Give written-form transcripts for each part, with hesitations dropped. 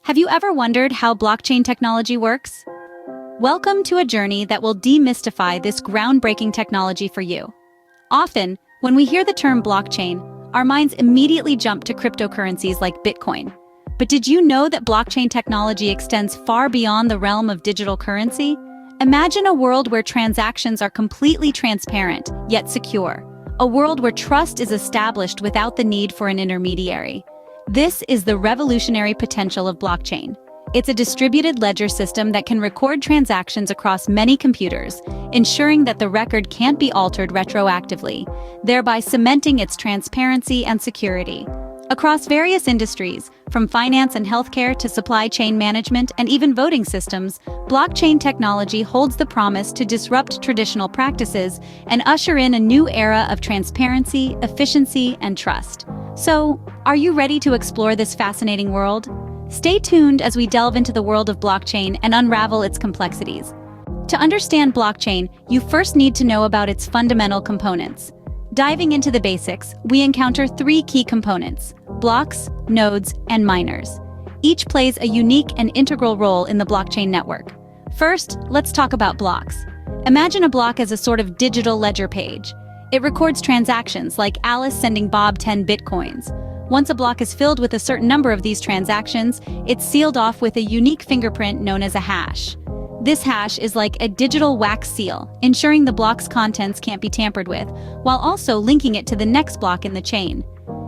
Have you ever wondered how blockchain technology works? Welcome to a journey that will demystify this groundbreaking technology for you. Often, when we hear the term blockchain, our minds immediately jump to cryptocurrencies like Bitcoin. But did you know that blockchain technology extends far beyond the realm of digital currency? Imagine a world where transactions are completely transparent, yet secure. A world where trust is established without the need for an intermediary. This is the revolutionary potential of blockchain. It's a distributed ledger system that can record transactions across many computers, ensuring that the record can't be altered retroactively, thereby cementing its transparency and security. Across various industries, from finance and healthcare to supply chain management and even voting systems, blockchain technology holds the promise to disrupt traditional practices and usher in a new era of transparency, efficiency, and trust. So, are you ready to explore this fascinating world? Stay tuned as we delve into the world of blockchain and unravel its complexities. To understand blockchain, you first need to know about its fundamental components. Diving into the basics, we encounter three key components: blocks, nodes, and miners. Each plays a unique and integral role in the blockchain network. First, let's talk about blocks. Imagine a block as a sort of digital ledger page. It records transactions like Alice sending Bob 10 bitcoins. Once a block is filled with a certain number of these transactions, it's sealed off with a unique fingerprint known as a hash. This hash is like a digital wax seal, ensuring the block's contents can't be tampered with, while also linking it to the next block in the chain.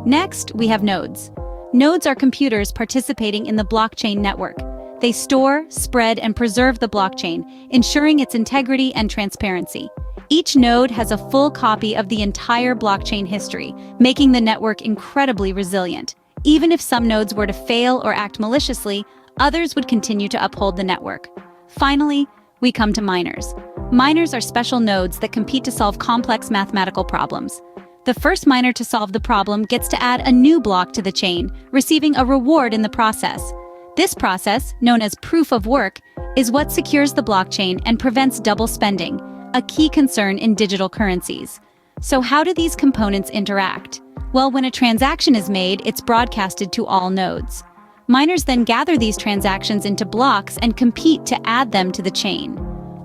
Next, we have nodes. Nodes are computers participating in the blockchain network. They store, spread, and preserve the blockchain, ensuring its integrity and transparency. Each node has a full copy of the entire blockchain history, making the network incredibly resilient. Even if some nodes were to fail or act maliciously, others would continue to uphold the network. Finally, we come to miners. Miners are special nodes that compete to solve complex mathematical problems. The first miner to solve the problem gets to add a new block to the chain, receiving a reward in the process. This process, known as proof of work, is what secures the blockchain and prevents double spending, a key concern in digital currencies. So how do these components interact? Well, when a transaction is made, it's broadcasted to all nodes. Miners then gather these transactions into blocks and compete to add them to the chain.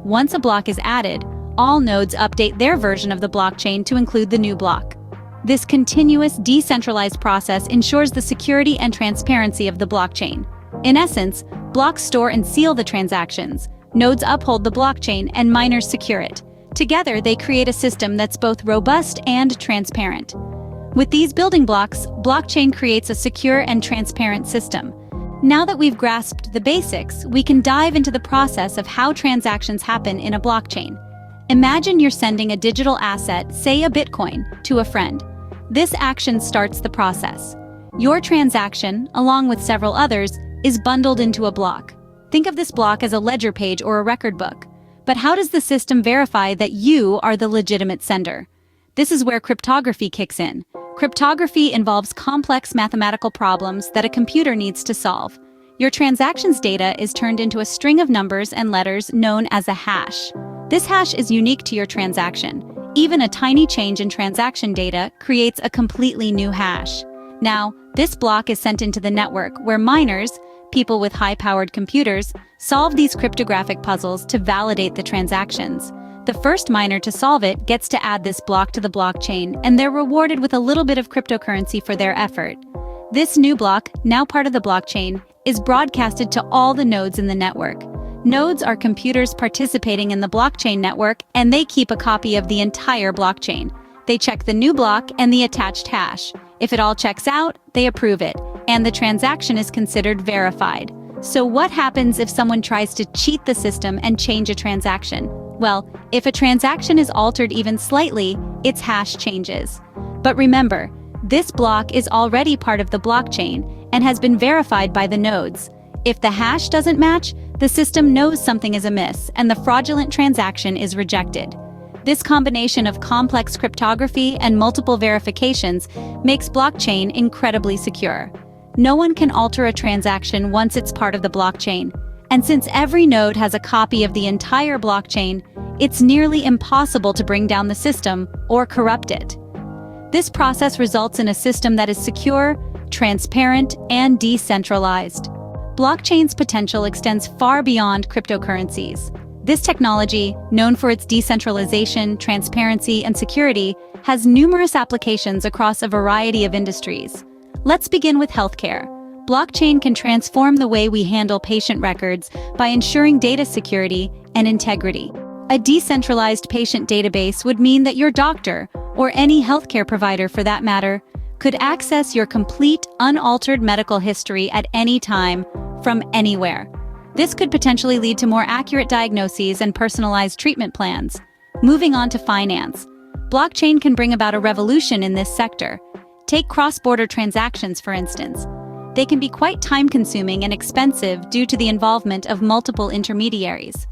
Once a block is added, all nodes update their version of the blockchain to include the new block. This continuous, decentralized process ensures the security and transparency of the blockchain. In essence, blocks store and seal the transactions. Nodes uphold the blockchain and miners secure it. Together, they create a system that's both robust and transparent. With these building blocks, blockchain creates a secure and transparent system. Now that we've grasped the basics, we can dive into the process of how transactions happen in a blockchain. Imagine you're sending a digital asset, say a Bitcoin, to a friend. This action starts the process. Your transaction, along with several others, is bundled into a block. Think of this block as a ledger page or a record book. But how does the system verify that you are the legitimate sender? This is where cryptography kicks in. Cryptography involves complex mathematical problems that a computer needs to solve. Your transactions data is turned into a string of numbers and letters known as a hash. This hash is unique to your transaction. Even a tiny change in transaction data creates a completely new hash. Now, this block is sent into the network where miners, people with high-powered computers, solve these cryptographic puzzles to validate the transactions. The first miner to solve it gets to add this block to the blockchain, and they're rewarded with a little bit of cryptocurrency for their effort. This new block, now part of the blockchain, is broadcasted to all the nodes in the network. Nodes are computers participating in the blockchain network, and they keep a copy of the entire blockchain. They check the new block and the attached hash. If it all checks out, they approve it, and the transaction is considered verified. So what happens if someone tries to cheat the system and change a transaction? Well, if a transaction is altered even slightly, its hash changes. But remember, this block is already part of the blockchain and has been verified by the nodes. If the hash doesn't match, the system knows something is amiss and the fraudulent transaction is rejected. This combination of complex cryptography and multiple verifications makes blockchain incredibly secure. No one can alter a transaction once it's part of the blockchain. And since every node has a copy of the entire blockchain, it's nearly impossible to bring down the system or corrupt it. This process results in a system that is secure, transparent, and decentralized. blockchain's potential extends far beyond cryptocurrencies. This technology, known for its decentralization, transparency, and security, has numerous applications across a variety of industries. Let's begin with healthcare. Blockchain can transform the way we handle patient records by ensuring data security and integrity. A decentralized patient database would mean that your doctor, or any healthcare provider for that matter, could access your complete, unaltered medical history at any time, from anywhere. This could potentially lead to more accurate diagnoses and personalized treatment plans. Moving on to finance. Blockchain can bring about a revolution in this sector. Take cross-border transactions, for instance. They can be quite time-consuming and expensive due to the involvement of multiple intermediaries.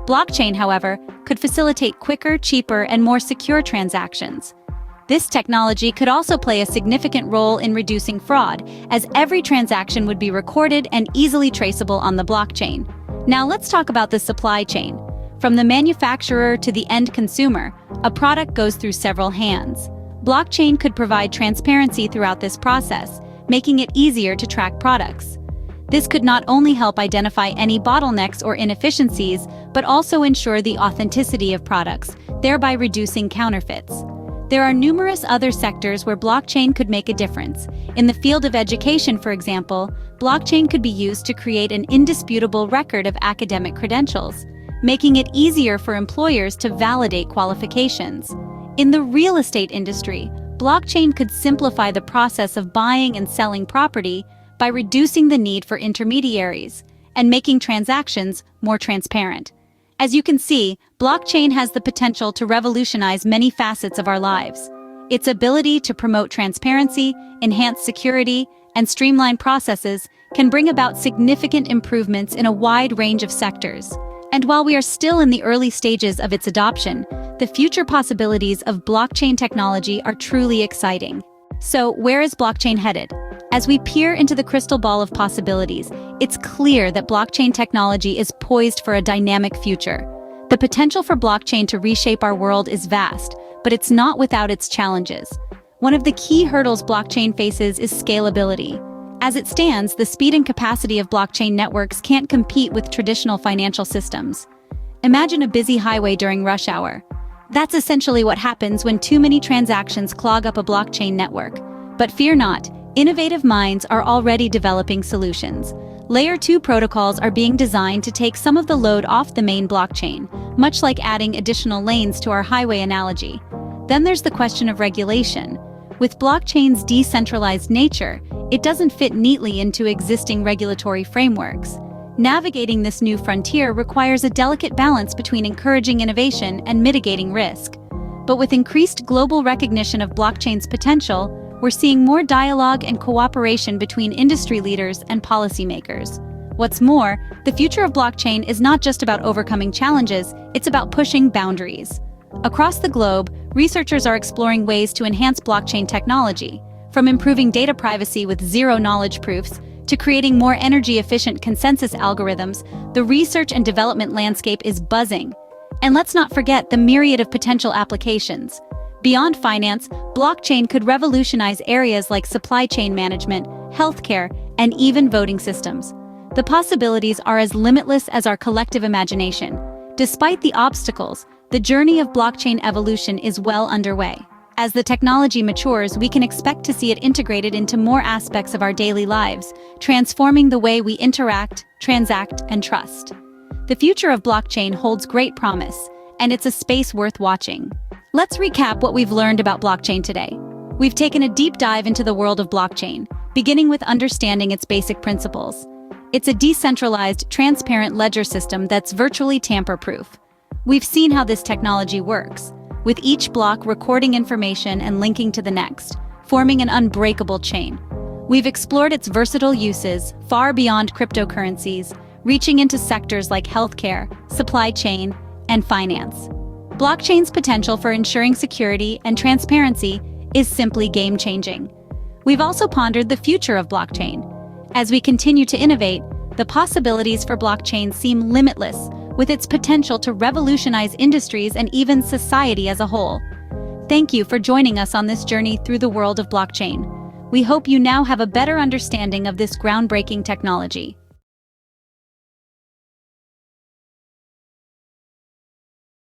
Blockchain, however, could facilitate quicker, cheaper, and more secure transactions. This technology could also play a significant role in reducing fraud, as every transaction would be recorded and easily traceable on the blockchain. Now let's talk about the supply chain. From the manufacturer to the end consumer, a product goes through several hands. Blockchain could provide transparency throughout this process, making it easier to track products. This could not only help identify any bottlenecks or inefficiencies, but also ensure the authenticity of products, thereby reducing counterfeits. There are numerous other sectors where blockchain could make a difference. In the field of education, for example, blockchain could be used to create an indisputable record of academic credentials, making it easier for employers to validate qualifications. In the real estate industry, blockchain could simplify the process of buying and selling property by reducing the need for intermediaries and making transactions more transparent. As you can see, blockchain has the potential to revolutionize many facets of our lives. Its ability to promote transparency, enhance security, and streamline processes can bring about significant improvements in a wide range of sectors. And while we are still in the early stages of its adoption, the future possibilities of blockchain technology are truly exciting. So, where is blockchain headed? As we peer into the crystal ball of possibilities, it's clear that blockchain technology is poised for a dynamic future. The potential for blockchain to reshape our world is vast, but it's not without its challenges. One of the key hurdles blockchain faces is scalability. As it stands, the speed and capacity of blockchain networks can't compete with traditional financial systems. Imagine a busy highway during rush hour. That's essentially what happens when too many transactions clog up a blockchain network. But fear not. Innovative minds are already developing solutions. Layer 2 protocols are being designed to take some of the load off the main blockchain, much like adding additional lanes to our highway analogy. Then there's the question of regulation. With blockchain's decentralized nature, it doesn't fit neatly into existing regulatory frameworks. Navigating this new frontier requires a delicate balance between encouraging innovation and mitigating risk. But with increased global recognition of blockchain's potential, we're seeing more dialogue and cooperation between industry leaders and policymakers. What's more, the future of blockchain is not just about overcoming challenges, it's about pushing boundaries. Across the globe, researchers are exploring ways to enhance blockchain technology, from improving data privacy with zero-knowledge proofs to creating more energy-efficient consensus algorithms. The research and development landscape is buzzing. And let's not forget the myriad of potential applications. Beyond finance, blockchain could revolutionize areas like supply chain management, healthcare, and even voting systems. The possibilities are as limitless as our collective imagination. Despite the obstacles, the journey of blockchain evolution is well underway. As the technology matures, we can expect to see it integrated into more aspects of our daily lives, transforming the way we interact, transact, and trust. The future of blockchain holds great promise, and it's a space worth watching. Let's recap what we've learned about blockchain today. We've taken a deep dive into the world of blockchain, beginning with understanding its basic principles. It's a decentralized, transparent ledger system that's virtually tamper-proof. We've seen how this technology works, with each block recording information and linking to the next, forming an unbreakable chain. We've explored its versatile uses, far beyond cryptocurrencies, reaching into sectors like healthcare, supply chain, and finance. Blockchain's potential for ensuring security and transparency is simply game-changing. We've also pondered the future of blockchain. As we continue to innovate, the possibilities for blockchain seem limitless, with its potential to revolutionize industries and even society as a whole. Thank you for joining us on this journey through the world of blockchain. We hope you now have a better understanding of this groundbreaking technology.